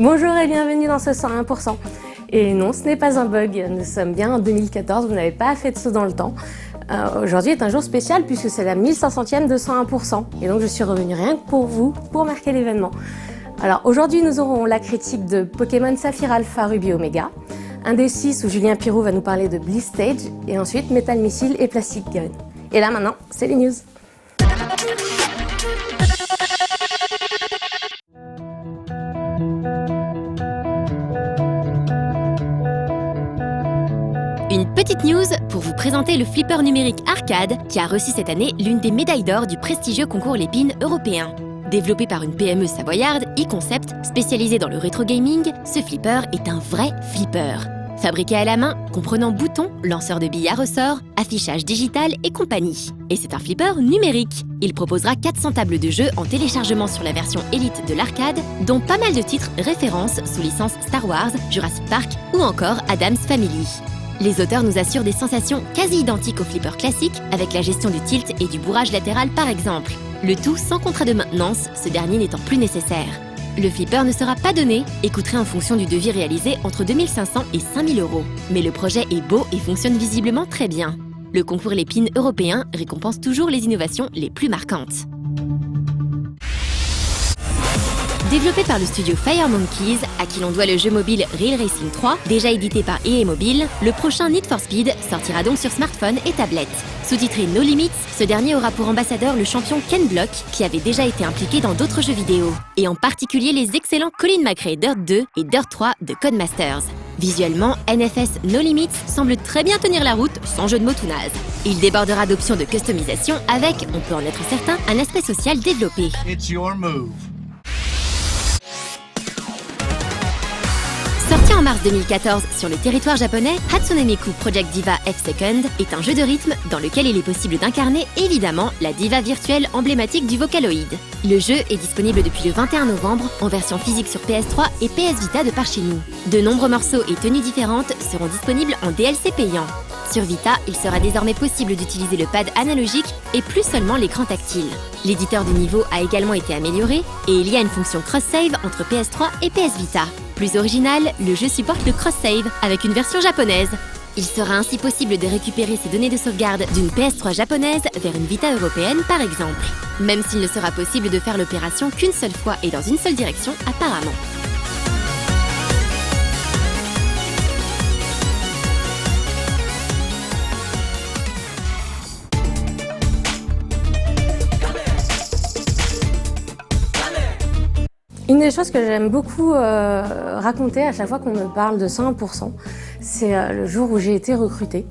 Bonjour et bienvenue dans ce 101%. Et non, ce n'est pas un bug, nous sommes bien en 2014, vous n'avez pas fait de saut dans le temps. Aujourd'hui est un jour spécial puisque c'est la 1500e de 101%. Et donc je suis revenue rien que pour vous, pour marquer l'événement. Alors aujourd'hui nous aurons la critique de Pokémon Saphir Alpha Ruby Omega, un des 6 où Julien Pirou va nous parler de Bliss Stage, et ensuite Metal Missile et Plastic Gun. Et là maintenant, c'est les news. Une petite news pour vous présenter le flipper numérique arcade qui a reçu cette année l'une des médailles d'or du prestigieux concours Lépine européen. Développé par une PME savoyarde, e-Concept, spécialisée dans le rétro gaming, ce flipper est un vrai flipper. Fabriqué à la main, comprenant boutons, lanceur de billes à ressort, affichage digital et compagnie. Et c'est un flipper numérique. Il proposera 400 tables de jeu en téléchargement sur la version Elite de l'arcade, dont pas mal de titres références sous licence Star Wars, Jurassic Park ou encore Addams Family. Les auteurs nous assurent des sensations quasi identiques au flipper classique, avec la gestion du tilt et du bourrage latéral par exemple. Le tout sans contrat de maintenance, ce dernier n'étant plus nécessaire. Le flipper ne sera pas donné et coûterait en fonction du devis réalisé entre 2500 et 5000 €. Mais le projet est beau et fonctionne visiblement très bien. Le concours Lépine européen récompense toujours les innovations les plus marquantes. Développé par le studio Fire Monkeys, à qui l'on doit le jeu mobile Real Racing 3, déjà édité par EA Mobile, le prochain Need for Speed sortira donc sur smartphone et tablette. Sous-titré No Limits, ce dernier aura pour ambassadeur le champion Ken Block, qui avait déjà été impliqué dans d'autres jeux vidéo, et en particulier les excellents Colin McRae Dirt 2 et Dirt 3 de Codemasters. Visuellement, NFS No Limits semble très bien tenir la route, sans jeu de mots tout naze. Il débordera d'options de customisation avec, on peut en être certain, un aspect social développé. It's your move. Sorti en mars 2014 sur le territoire japonais, Hatsune Miku Project Diva F-Second est un jeu de rythme dans lequel il est possible d'incarner évidemment la diva virtuelle emblématique du Vocaloid. Le jeu est disponible depuis le 21 novembre en version physique sur PS3 et PS Vita de par chez nous. De nombreux morceaux et tenues différentes seront disponibles en DLC payant. Sur Vita, il sera désormais possible d'utiliser le pad analogique et plus seulement l'écran tactile. L'éditeur de niveau a également été amélioré et il y a une fonction cross-save entre PS3 et PS Vita. Plus original, le jeu supporte le cross-save avec une version japonaise. Il sera ainsi possible de récupérer ces données de sauvegarde d'une PS3 japonaise vers une Vita européenne par exemple. Même s'il ne sera possible de faire l'opération qu'une seule fois et dans une seule direction apparemment. Une des choses que j'aime beaucoup raconter à chaque fois qu'on me parle de 101%, c'est le jour où j'ai été recrutée.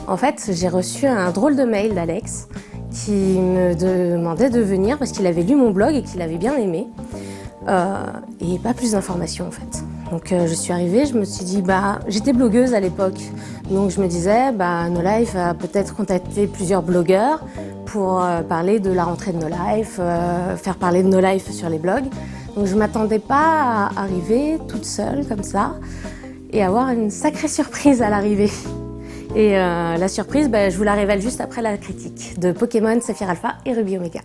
En fait, j'ai reçu un drôle de mail d'Alex qui me demandait de venir parce qu'il avait lu mon blog et qu'il avait bien aimé. Et pas plus d'informations en fait. Donc je suis arrivée, je me suis dit, j'étais blogueuse à l'époque. Donc je me disais, No Life va peut-être contacter plusieurs blogueurs pour parler de la rentrée de No Life, faire parler de No Life sur les blogs. Donc je ne m'attendais pas à arriver toute seule comme ça et avoir une sacrée surprise à l'arrivée. Et la surprise, je vous la révèle juste après la critique de Pokémon Saphir Alpha et Ruby Omega.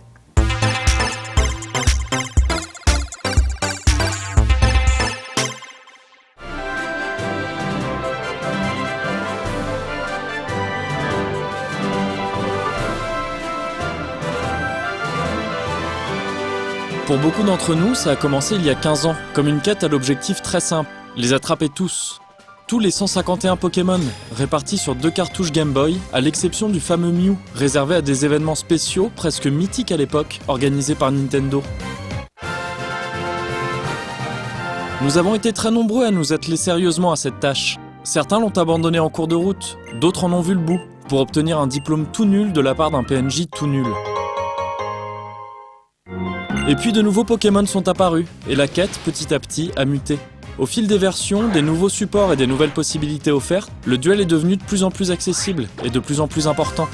Pour beaucoup d'entre nous, ça a commencé il y a 15 ans, comme une quête à l'objectif très simple, les attraper tous. Tous les 151 Pokémon, répartis sur 2 cartouches Game Boy, à l'exception du fameux Mew, réservé à des événements spéciaux, presque mythiques à l'époque, organisés par Nintendo. Nous avons été très nombreux à nous atteler sérieusement à cette tâche. Certains l'ont abandonné en cours de route, d'autres en ont vu le bout, pour obtenir un diplôme tout nul de la part d'un PNJ tout nul. Et puis de nouveaux Pokémon sont apparus, et la quête, petit à petit, a muté. Au fil des versions, des nouveaux supports et des nouvelles possibilités offertes, le duel est devenu de plus en plus accessible et de plus en plus important.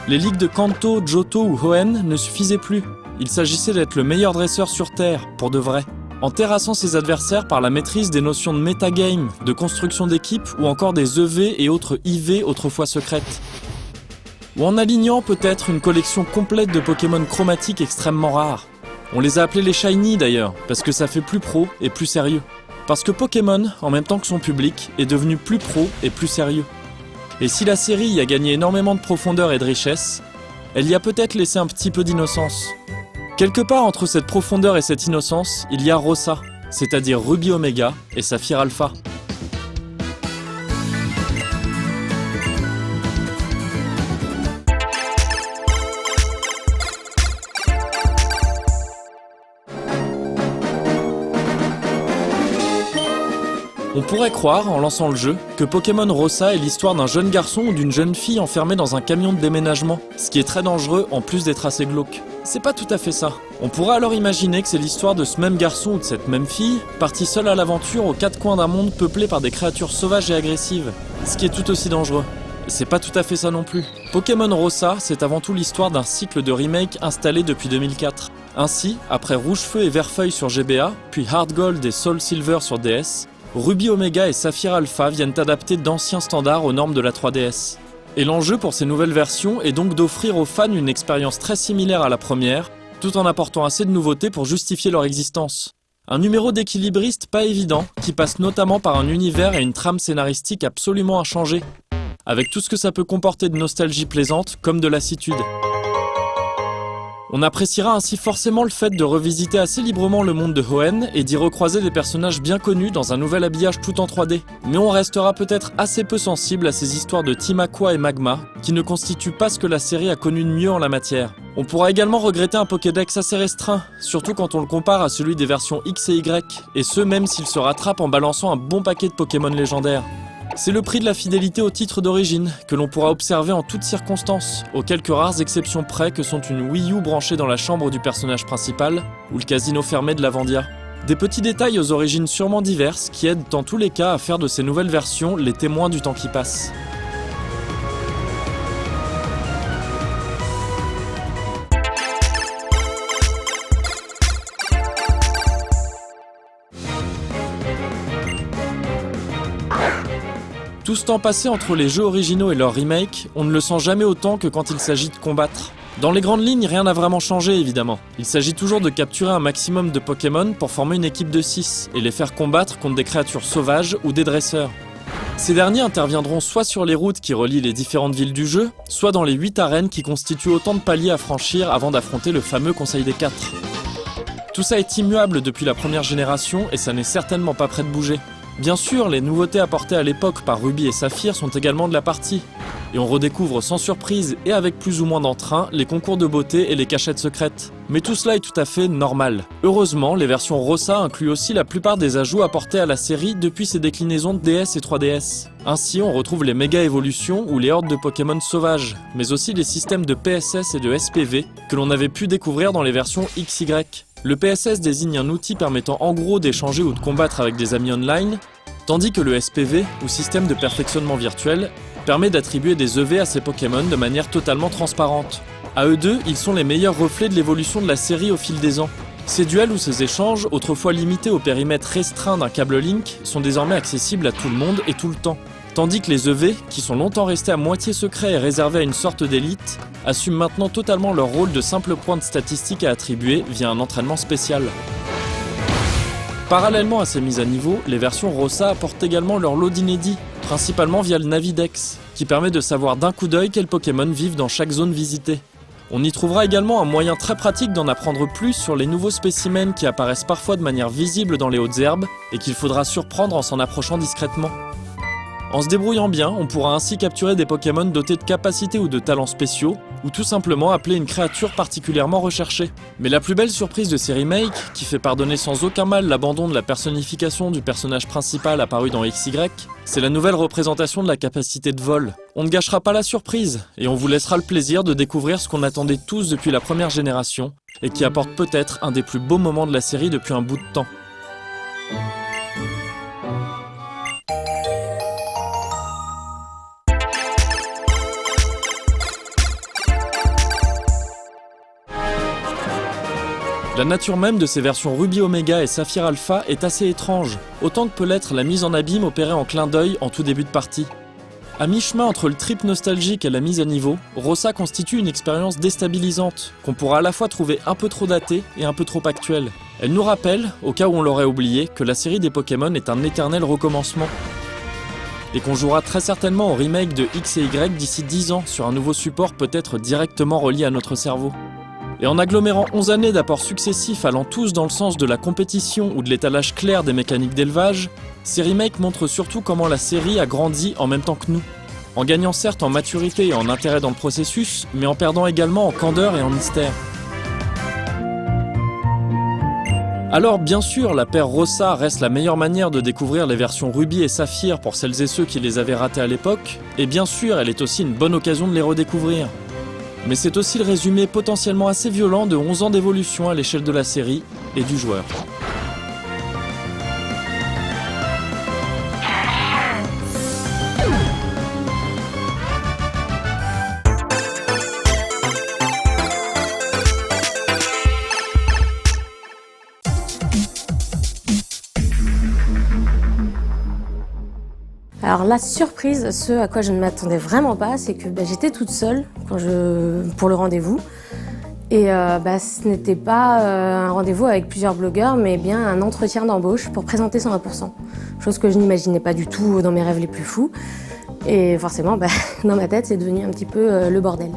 Les ligues de Kanto, Johto ou Hoenn ne suffisaient plus. Il s'agissait d'être le meilleur dresseur sur Terre, pour de vrai. En terrassant ses adversaires par la maîtrise des notions de metagame, de construction d'équipe ou encore des EV et autres IV autrefois secrètes. Ou en alignant peut-être une collection complète de Pokémon chromatiques extrêmement rares. On les a appelés les Shiny d'ailleurs, parce que ça fait plus pro et plus sérieux. Parce que Pokémon, en même temps que son public, est devenu plus pro et plus sérieux. Et si la série y a gagné énormément de profondeur et de richesse, elle y a peut-être laissé un petit peu d'innocence. Quelque part entre cette profondeur et cette innocence, il y a Rosa, c'est-à-dire Ruby Omega et Saphir Alpha. On pourrait croire, en lançant le jeu, que Pokémon Rosa est l'histoire d'un jeune garçon ou d'une jeune fille enfermée dans un camion de déménagement, ce qui est très dangereux en plus d'être assez glauque. C'est pas tout à fait ça. On pourrait alors imaginer que c'est l'histoire de ce même garçon ou de cette même fille, partie seule à l'aventure aux quatre coins d'un monde peuplé par des créatures sauvages et agressives, ce qui est tout aussi dangereux. C'est pas tout à fait ça non plus. Pokémon Rosa, c'est avant tout l'histoire d'un cycle de remake installé depuis 2004. Ainsi, après Rouge Feu et Vert Feuille sur GBA, puis Heart Gold et Soul Silver sur DS, Ruby Omega et Saphir Alpha viennent adapter d'anciens standards aux normes de la 3DS. Et l'enjeu pour ces nouvelles versions est donc d'offrir aux fans une expérience très similaire à la première, tout en apportant assez de nouveautés pour justifier leur existence. Un numéro d'équilibriste pas évident, qui passe notamment par un univers et une trame scénaristique absolument inchangés, avec tout ce que ça peut comporter de nostalgie plaisante comme de lassitude. On appréciera ainsi forcément le fait de revisiter assez librement le monde de Hoenn et d'y recroiser des personnages bien connus dans un nouvel habillage tout en 3D. Mais on restera peut-être assez peu sensible à ces histoires de Team Aqua et Magma, qui ne constituent pas ce que la série a connu de mieux en la matière. On pourra également regretter un Pokédex assez restreint, surtout quand on le compare à celui des versions X et Y, et ce même s'il se rattrape en balançant un bon paquet de Pokémon légendaires. C'est le prix de la fidélité au titre d'origine, que l'on pourra observer en toutes circonstances, aux quelques rares exceptions près que sont une Wii U branchée dans la chambre du personnage principal, ou le casino fermé de Lavandia. Des petits détails aux origines sûrement diverses qui aident dans tous les cas à faire de ces nouvelles versions les témoins du temps qui passe. Tout ce temps passé entre les jeux originaux et leurs remakes, on ne le sent jamais autant que quand il s'agit de combattre. Dans les grandes lignes, rien n'a vraiment changé évidemment. Il s'agit toujours de capturer un maximum de Pokémon pour former une équipe de 6 et les faire combattre contre des créatures sauvages ou des dresseurs. Ces derniers interviendront soit sur les routes qui relient les différentes villes du jeu, soit dans les 8 arènes qui constituent autant de paliers à franchir avant d'affronter le fameux Conseil des 4. Tout ça est immuable depuis la première génération et ça n'est certainement pas prêt de bouger. Bien sûr, les nouveautés apportées à l'époque par Ruby et Saphir sont également de la partie. Et on redécouvre sans surprise et avec plus ou moins d'entrain les concours de beauté et les cachettes secrètes. Mais tout cela est tout à fait normal. Heureusement, les versions Rosa incluent aussi la plupart des ajouts apportés à la série depuis ses déclinaisons de DS et 3DS. Ainsi, on retrouve les méga évolutions ou les hordes de Pokémon sauvages, mais aussi les systèmes de PSS et de SPV que l'on avait pu découvrir dans les versions XY. Le PSS désigne un outil permettant en gros d'échanger ou de combattre avec des amis online, tandis que le SPV, ou système de perfectionnement virtuel, permet d'attribuer des EV à ces Pokémon de manière totalement transparente. À eux deux, ils sont les meilleurs reflets de l'évolution de la série au fil des ans. Ces duels ou ces échanges, autrefois limités au périmètre restreint d'un câble Link, sont désormais accessibles à tout le monde et tout le temps. Tandis que les EV, qui sont longtemps restés à moitié secrets et réservés à une sorte d'élite, assument maintenant totalement leur rôle de simple point de statistique à attribuer via un entraînement spécial. Parallèlement à ces mises à niveau, les versions Rosa apportent également leur lot d'inédits, principalement via le Navidex, qui permet de savoir d'un coup d'œil quels Pokémon vivent dans chaque zone visitée. On y trouvera également un moyen très pratique d'en apprendre plus sur les nouveaux spécimens qui apparaissent parfois de manière visible dans les hautes herbes et qu'il faudra surprendre en s'en approchant discrètement. En se débrouillant bien, on pourra ainsi capturer des Pokémon dotés de capacités ou de talents spéciaux, ou tout simplement appeler une créature particulièrement recherchée. Mais la plus belle surprise de ces remakes, qui fait pardonner sans aucun mal l'abandon de la personnification du personnage principal apparu dans XY, c'est la nouvelle représentation de la capacité de vol. On ne gâchera pas la surprise, et on vous laissera le plaisir de découvrir ce qu'on attendait tous depuis la première génération, et qui apporte peut-être un des plus beaux moments de la série depuis un bout de temps. La nature même de ces versions Ruby Omega et Saphir Alpha est assez étrange, autant que peut l'être la mise en abîme opérée en clin d'œil en tout début de partie. À mi-chemin entre le trip nostalgique et la mise à niveau, Rossa constitue une expérience déstabilisante, qu'on pourra à la fois trouver un peu trop datée et un peu trop actuelle. Elle nous rappelle, au cas où on l'aurait oublié, que la série des Pokémon est un éternel recommencement. Et qu'on jouera très certainement au remake de X et Y d'ici 10 ans sur un nouveau support peut-être directement relié à notre cerveau. Et en agglomérant 11 années d'apports successifs allant tous dans le sens de la compétition ou de l'étalage clair des mécaniques d'élevage, ces remakes montrent surtout comment la série a grandi en même temps que nous. En gagnant certes en maturité et en intérêt dans le processus, mais en perdant également en candeur et en mystère. Alors bien sûr, la paire Rossa reste la meilleure manière de découvrir les versions Ruby et Saphir pour celles et ceux qui les avaient ratées à l'époque, et bien sûr, elle est aussi une bonne occasion de les redécouvrir. Mais c'est aussi le résumé potentiellement assez violent de 11 ans d'évolution à l'échelle de la série et du joueur. Alors la surprise, ce à quoi je ne m'attendais vraiment pas, c'est que j'étais toute seule pour le rendez-vous. Et ce n'était pas un rendez-vous avec plusieurs blogueurs, mais bien un entretien d'embauche pour présenter 120%. Chose que je n'imaginais pas du tout dans mes rêves les plus fous. Et forcément, dans ma tête, c'est devenu un petit peu le bordel.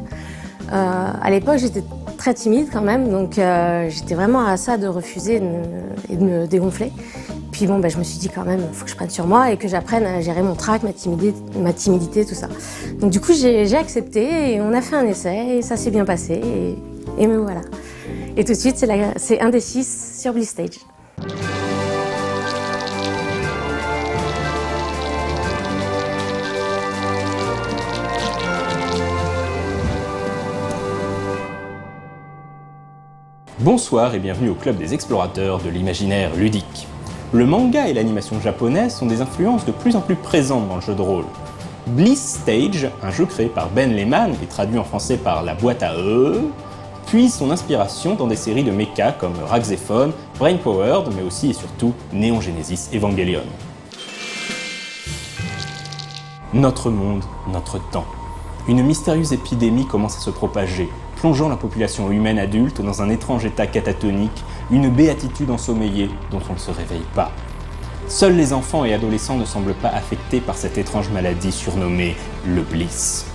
À l'époque, j'étais très timide quand même, donc j'étais vraiment à ça de refuser et de me dégonfler. Puis je me suis dit quand même, il faut que je prenne sur moi et que j'apprenne à gérer mon trac, ma timidité, tout ça. Donc du coup, j'ai accepté et on a fait un essai et ça s'est bien passé et me voilà. Et tout de suite, c'est un des 6 sur Bliss Stage. Bonsoir et bienvenue au Club des explorateurs de l'imaginaire ludique. Le manga et l'animation japonaise sont des influences de plus en plus présentes dans le jeu de rôle. Bliss Stage, un jeu créé par Ben Lehman et traduit en français par La Boîte à puise son inspiration dans des séries de mecha comme Raxephone, Brain Powered, mais aussi et surtout Neon Genesis Evangelion. Notre monde, notre temps. Une mystérieuse épidémie commence à se propager, plongeant la population humaine adulte dans un étrange état catatonique, une béatitude ensommeillée dont on ne se réveille pas. Seuls les enfants et adolescents ne semblent pas affectés par cette étrange maladie surnommée le Bliss.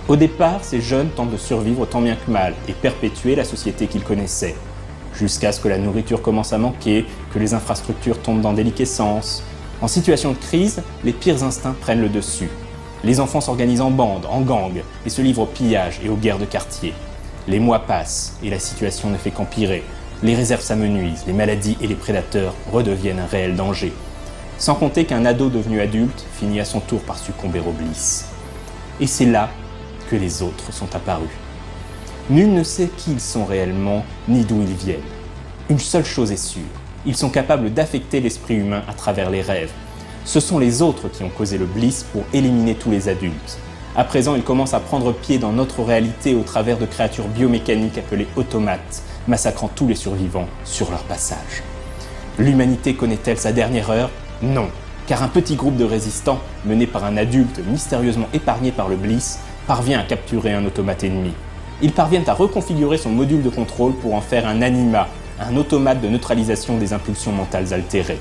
Au départ, ces jeunes tentent de survivre tant bien que mal et perpétuer la société qu'ils connaissaient, jusqu'à ce que la nourriture commence à manquer, que les infrastructures tombent dans déliquescence. En situation de crise, les pires instincts prennent le dessus. Les enfants s'organisent en bandes, en gangs, et se livrent au pillage et aux guerres de quartier. Les mois passent, et la situation ne fait qu'empirer. Les réserves s'amenuisent, les maladies et les prédateurs redeviennent un réel danger. Sans compter qu'un ado devenu adulte finit à son tour par succomber au Bliss. Et c'est là que les autres sont apparus. Nul ne sait qui ils sont réellement, ni d'où ils viennent. Une seule chose est sûre, ils sont capables d'affecter l'esprit humain à travers les rêves. Ce sont les autres qui ont causé le Bliss pour éliminer tous les adultes. À présent, ils commencent à prendre pied dans notre réalité au travers de créatures biomécaniques appelées automates, massacrant tous les survivants sur leur passage. L'humanité connaît-elle sa dernière heure ? Non, car un petit groupe de résistants, mené par un adulte mystérieusement épargné par le Bliss, parvient à capturer un automate ennemi. Ils parviennent à reconfigurer son module de contrôle pour en faire un anima, un automate de neutralisation des impulsions mentales altérées.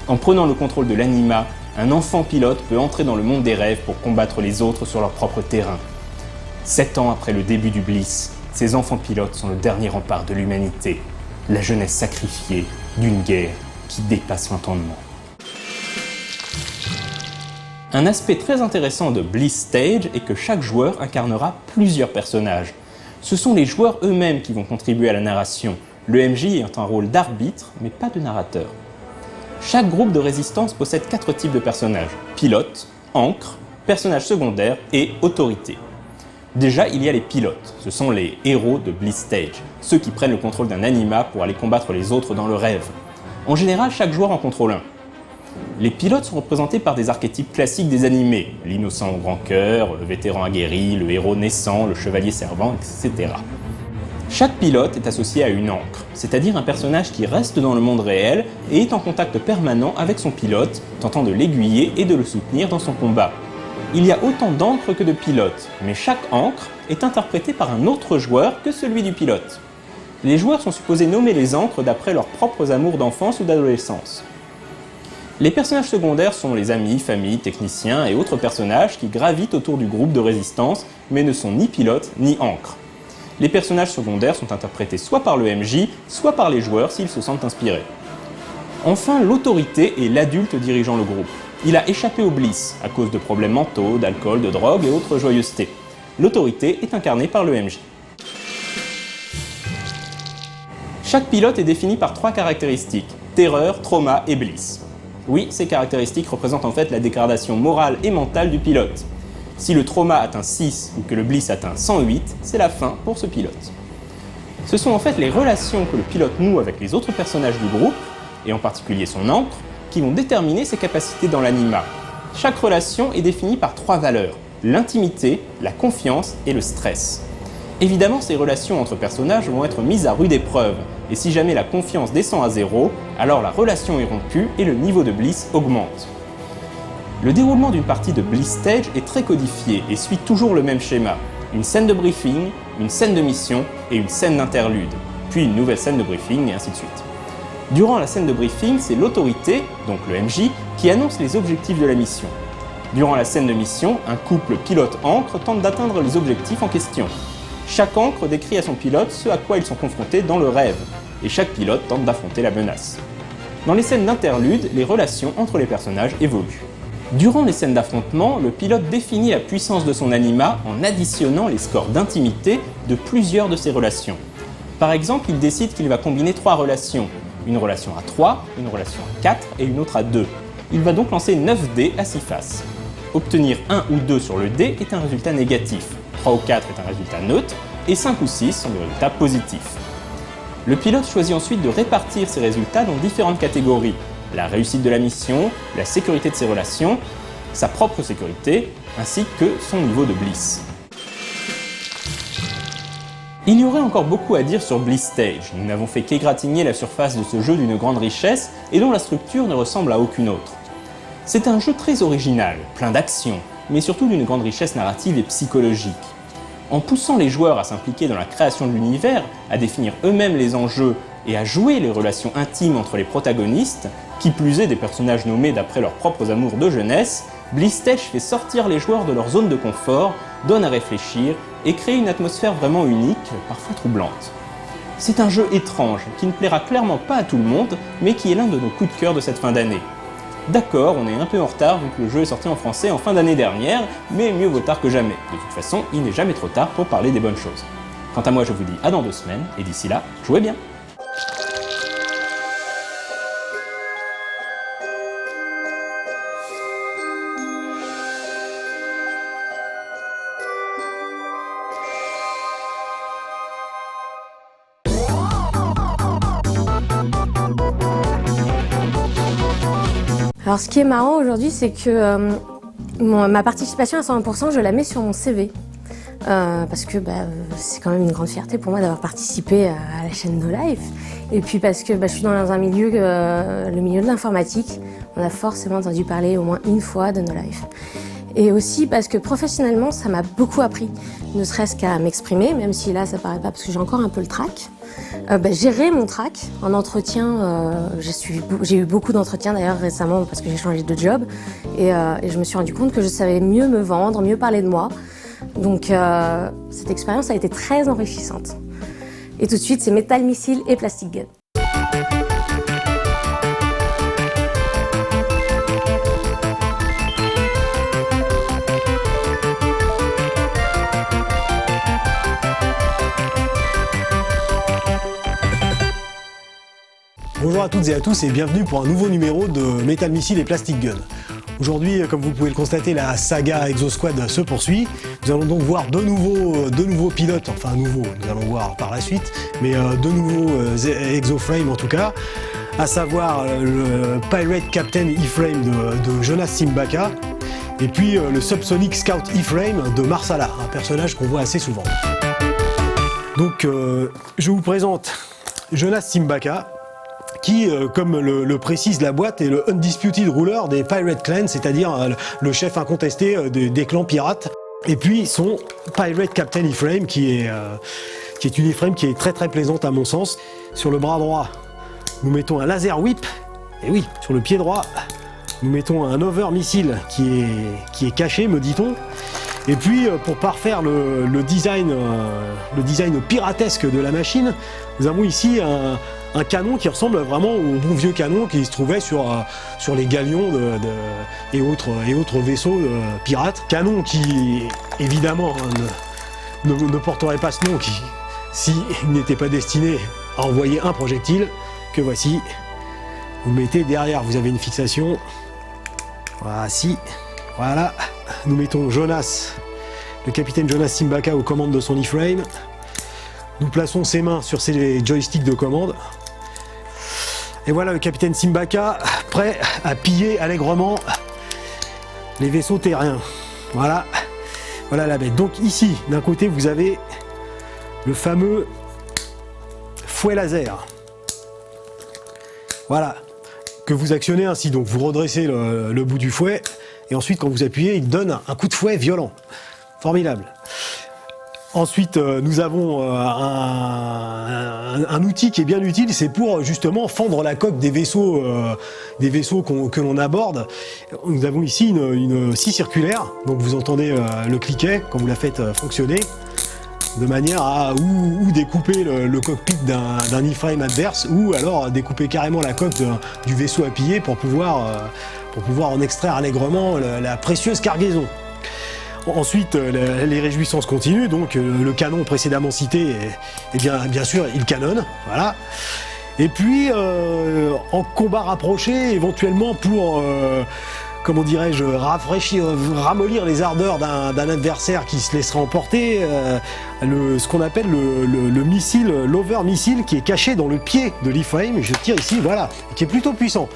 En prenant le contrôle de l'anima, un enfant pilote peut entrer dans le monde des rêves pour combattre les autres sur leur propre terrain. 7 ans après le début du Bliss, ces enfants pilotes sont le dernier rempart de l'humanité, la jeunesse sacrifiée d'une guerre qui dépasse l'entendement. Un aspect très intéressant de Bliss Stage est que chaque joueur incarnera plusieurs personnages. Ce sont les joueurs eux-mêmes qui vont contribuer à la narration, le MJ ayant un rôle d'arbitre, mais pas de narrateur. Chaque groupe de résistance possède 4 types de personnages, pilote, ancre, personnage secondaire et autorité. Déjà, il y a les pilotes, ce sont les héros de Bliss Stage, ceux qui prennent le contrôle d'un anima pour aller combattre les autres dans le rêve. En général, chaque joueur en contrôle un. Les pilotes sont représentés par des archétypes classiques des animés, l'innocent au grand cœur, le vétéran aguerri, le héros naissant, le chevalier servant, etc. Chaque pilote est associé à une ancre, c'est-à-dire un personnage qui reste dans le monde réel et est en contact permanent avec son pilote, tentant de l'aiguiller et de le soutenir dans son combat. Il y a autant d'encre que de pilotes, mais chaque encre est interprétée par un autre joueur que celui du pilote. Les joueurs sont supposés nommer les encres d'après leurs propres amours d'enfance ou d'adolescence. Les personnages secondaires sont les amis, familles, techniciens et autres personnages qui gravitent autour du groupe de résistance, mais ne sont ni pilotes ni encres. Les personnages secondaires sont interprétés soit par le MJ, soit par les joueurs s'ils se sentent inspirés. Enfin, l'autorité est l'adulte dirigeant le groupe. Il a échappé au bliss à cause de problèmes mentaux, d'alcool, de drogue et autres joyeusetés. L'autorité est incarnée par le MJ. Chaque pilote est défini par 3 caractéristiques, terreur, trauma et bliss. Oui, ces caractéristiques représentent en fait la dégradation morale et mentale du pilote. Si le trauma atteint 6 ou que le bliss atteint 108, c'est la fin pour ce pilote. Ce sont en fait les relations que le pilote noue avec les autres personnages du groupe, et en particulier son encre, qui vont déterminer ses capacités dans l'anima. Chaque relation est définie par 3 valeurs, l'intimité, la confiance et le stress. Évidemment, ces relations entre personnages vont être mises à rude épreuve, et si jamais la confiance descend à 0, alors la relation est rompue et le niveau de bliss augmente. Le déroulement d'une partie de Bliss Stage est très codifié et suit toujours le même schéma. Une scène de briefing, une scène de mission et une scène d'interlude, puis une nouvelle scène de briefing et ainsi de suite. Durant la scène de briefing, c'est l'autorité, donc le MJ, qui annonce les objectifs de la mission. Durant la scène de mission, un couple pilote-encre tente d'atteindre les objectifs en question. Chaque encre décrit à son pilote ce à quoi ils sont confrontés dans le rêve, et chaque pilote tente d'affronter la menace. Dans les scènes d'interlude, les relations entre les personnages évoluent. Durant les scènes d'affrontement, le pilote définit la puissance de son anima en additionnant les scores d'intimité de plusieurs de ses relations. Par exemple, il décide qu'il va combiner 3 relations, une relation à 3, une relation à 4 et une autre à 2. Il va donc lancer 9 dés à 6 faces. Obtenir 1 ou 2 sur le dé est un résultat négatif, 3 ou 4 est un résultat neutre, et 5 ou 6 sont des résultats positifs. Le pilote choisit ensuite de répartir ses résultats dans différentes catégories, la réussite de la mission, la sécurité de ses relations, sa propre sécurité, ainsi que son niveau de bliss. Il y aurait encore beaucoup à dire sur Bliss Stage, nous n'avons fait qu'égratigner la surface de ce jeu d'une grande richesse et dont la structure ne ressemble à aucune autre. C'est un jeu très original, plein d'action, mais surtout d'une grande richesse narrative et psychologique. En poussant les joueurs à s'impliquer dans la création de l'univers, à définir eux-mêmes les enjeux et à jouer les relations intimes entre les protagonistes, qui plus est des personnages nommés d'après leurs propres amours de jeunesse, Bliss Stage fait sortir les joueurs de leur zone de confort, donne à réfléchir et crée une atmosphère vraiment unique, parfois troublante. C'est un jeu étrange, qui ne plaira clairement pas à tout le monde, mais qui est l'un de nos coups de cœur de cette fin d'année. D'accord, on est un peu en retard vu que le jeu est sorti en français en fin d'année dernière, mais mieux vaut tard que jamais. De toute façon, il n'est jamais trop tard pour parler des bonnes choses. Quant à moi, je vous dis à dans 2 semaines, et d'ici là, jouez bien! Alors ce qui est marrant aujourd'hui, c'est que ma participation à 120%, je la mets sur mon CV. Parce que c'est quand même une grande fierté pour moi d'avoir participé à la chaîne No Life. Et puis parce que je suis dans un milieu, le milieu de l'informatique. On a forcément entendu parler au moins une fois de No Life. Et aussi parce que professionnellement, ça m'a beaucoup appris. Ne serait-ce qu'à m'exprimer, même si là, ça paraît pas parce que j'ai encore un peu le trac. Gérer mon trac en entretien, j'ai eu beaucoup d'entretiens d'ailleurs récemment parce que j'ai changé de job et je me suis rendu compte que je savais mieux me vendre, mieux parler de moi. Donc cette expérience a été très enrichissante. Et tout de suite, c'est Metal Missile et Plastic Gun. Bonjour à toutes et à tous et bienvenue pour un nouveau numéro de Metal Missile et Plastic Gun. Aujourd'hui, comme vous pouvez le constater, la saga Exosquad se poursuit. Nous allons donc voir deux nouveaux pilotes, enfin nouveaux, nous allons voir par la suite, mais deux nouveaux Exoframes en tout cas, à savoir le Pirate Captain E-Frame de Jonas Simbaka et puis le Subsonic Scout E-Frame de Marsala, un personnage qu'on voit assez souvent. Donc je vous présente Jonas Simbaka. qui, comme le précise la boîte, est le Undisputed Ruler des Pirate Clans, c'est-à-dire le chef incontesté des clans pirates. Et puis son Pirate Captain iframe qui est une iframe qui est très très plaisante à mon sens. Sur le bras droit, nous mettons un laser whip. Et oui, sur le pied droit, nous mettons un over missile qui est caché, me dit-on. Et puis pour parfaire le design piratesque de la machine, nous avons ici un canon qui ressemble vraiment au bon vieux canon qui se trouvait sur les galions et autres vaisseaux pirates. Canon qui, évidemment, ne porterait pas ce nom s'il n'était pas destiné à envoyer un projectile, que voici. Vous le mettez derrière, vous avez une fixation. Voici, voilà. Nous mettons Jonas, le capitaine Jonas Simbaka aux commandes de son iframe. Nous plaçons ses mains sur ses joysticks de commande. Et voilà le capitaine Simbaka prêt à piller allègrement les vaisseaux terriens. Voilà, voilà la bête. Donc ici, d'un côté, vous avez le fameux fouet laser. Voilà, que vous actionnez ainsi. Donc vous redressez le bout du fouet et ensuite quand vous appuyez, il donne un coup de fouet violent. Formidable. Ensuite, nous avons un outil qui est bien utile, c'est pour justement fendre la coque des vaisseaux que l'on aborde. Nous avons ici une scie circulaire, donc vous entendez le cliquet quand vous la faites fonctionner, de manière à ou découper le cockpit d'un iframe adverse, ou alors découper carrément la coque du vaisseau à piller pour pouvoir en extraire allègrement la précieuse cargaison. Ensuite, les réjouissances continuent, donc le canon précédemment cité, bien sûr, il canonne, voilà. Et puis, en combat rapproché, éventuellement pour, comment dirais-je, ramollir les ardeurs d'un adversaire qui se laisserait emporter, ce qu'on appelle le missile, l'over missile, qui est caché dans le pied de l'iframe, je tire ici, voilà, et qui est plutôt puissant.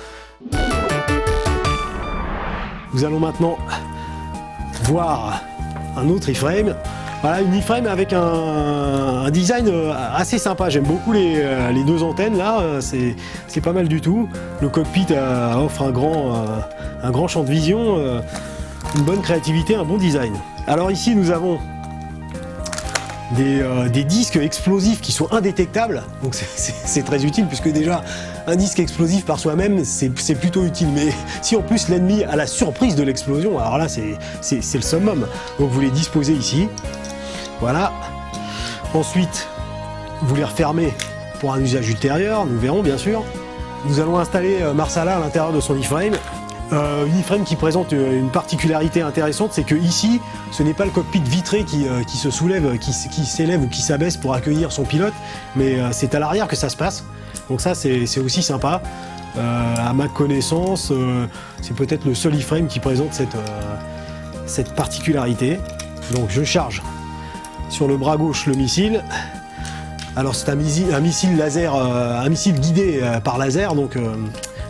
Nous allons maintenant voir un autre iframe. Voilà, une iframe avec un design assez sympa. J'aime beaucoup les deux antennes là, c'est pas mal du tout. Le cockpit offre un grand champ de vision, une bonne créativité, un bon design. Alors ici nous avons des disques explosifs qui sont indétectables, donc c'est très utile puisque déjà un disque explosif par soi-même c'est plutôt utile, mais si en plus l'ennemi a la surprise de l'explosion, alors là c'est le summum. Donc vous les disposez ici, voilà. Ensuite vous les refermez pour un usage ultérieur, nous verrons bien sûr. Nous allons installer Marsala à l'intérieur de son iframe. Une iframe qui présente une particularité intéressante, c'est que ici, ce n'est pas le cockpit vitré qui se soulève, qui s'élève ou qui s'abaisse pour accueillir son pilote, mais c'est à l'arrière que ça se passe. Donc ça, c'est aussi sympa. À ma connaissance, c'est peut-être le seul iframe qui présente cette particularité. Donc je charge sur le bras gauche le missile. Alors c'est un missile laser, un missile guidé par laser, donc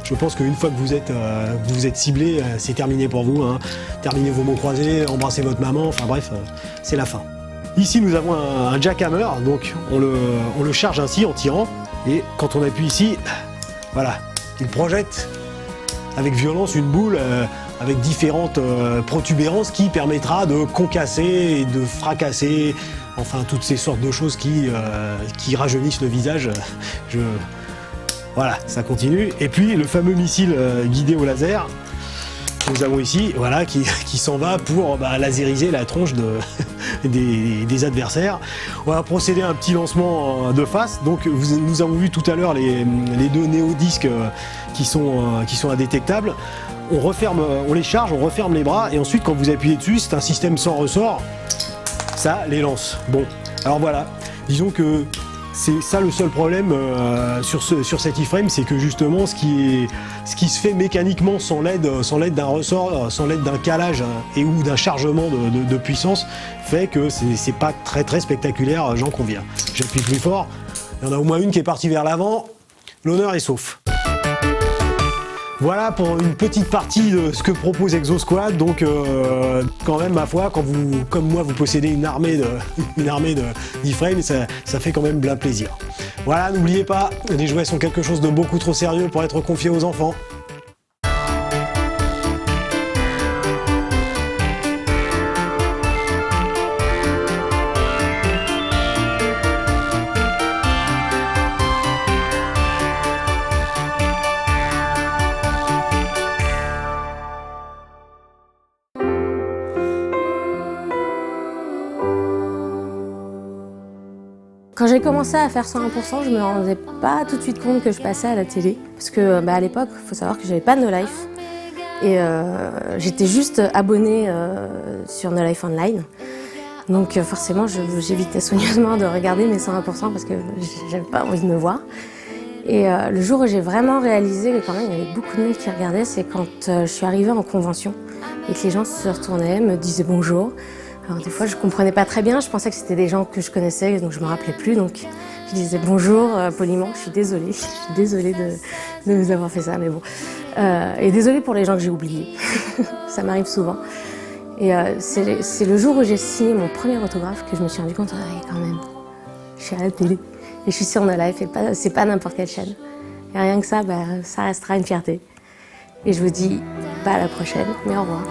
je pense qu'une fois que vous êtes ciblé, c'est terminé pour vous, hein. Terminez vos mots croisés, embrassez votre maman, enfin bref, c'est la fin. Ici nous avons un jackhammer, donc on le charge ainsi en tirant, et quand on appuie ici, voilà, il projette avec violence une boule avec différentes protubérances qui permettra de concasser et de fracasser, enfin toutes ces sortes de choses qui rajeunissent le visage. Voilà, ça continue. Et puis le fameux missile guidé au laser, que nous avons ici, voilà, qui s'en va pour laseriser la tronche des adversaires. On va procéder à un petit lancement de face. Donc nous avons vu tout à l'heure les deux néo-disques qui sont indétectables. On les charge, on referme les bras, et ensuite quand vous appuyez dessus, c'est un système sans ressort, ça les lance. Bon, alors voilà, disons que c'est ça le seul problème sur cet iframe, c'est que justement ce qui se fait mécaniquement sans l'aide d'un ressort, sans l'aide d'un calage et ou d'un chargement de puissance, fait que c'est pas très très spectaculaire, j'en conviens. J'appuie plus fort, il y en a au moins une qui est partie vers l'avant, l'honneur est sauf. Voilà pour une petite partie de ce que propose Exosquad. Donc quand même, ma foi, quand vous, comme moi, vous possédez une armée d'iframes, ça fait quand même bien plaisir. Voilà, n'oubliez pas, les jouets sont quelque chose de beaucoup trop sérieux pour être confiés aux enfants. Quand j'ai commencé à faire 101%, je me rendais pas tout de suite compte que je passais à la télé. Parce que à l'époque, il faut savoir que j'avais pas No Life. Et j'étais juste abonnée sur No Life Online. Donc forcément, j'évitais soigneusement de regarder mes 101% parce que j'avais pas envie de me voir. Et le jour où j'ai vraiment réalisé que quand même il y avait beaucoup de monde qui regardait, c'est quand je suis arrivée en convention et que les gens se retournaient, me disaient bonjour. Alors des fois je comprenais pas très bien, je pensais que c'était des gens que je connaissais, donc je me rappelais plus, donc je disais bonjour poliment, je suis désolée de vous avoir fait ça, mais bon. Et désolée pour les gens que j'ai oubliés, ça m'arrive souvent. Et c'est le jour où j'ai signé mon premier autographe que je me suis rendu compte, quand même, je suis à la télé et je suis sur No Life et c'est pas n'importe quelle chaîne. Et rien que ça, ça restera une fierté. Et je vous dis pas à la prochaine, mais au revoir.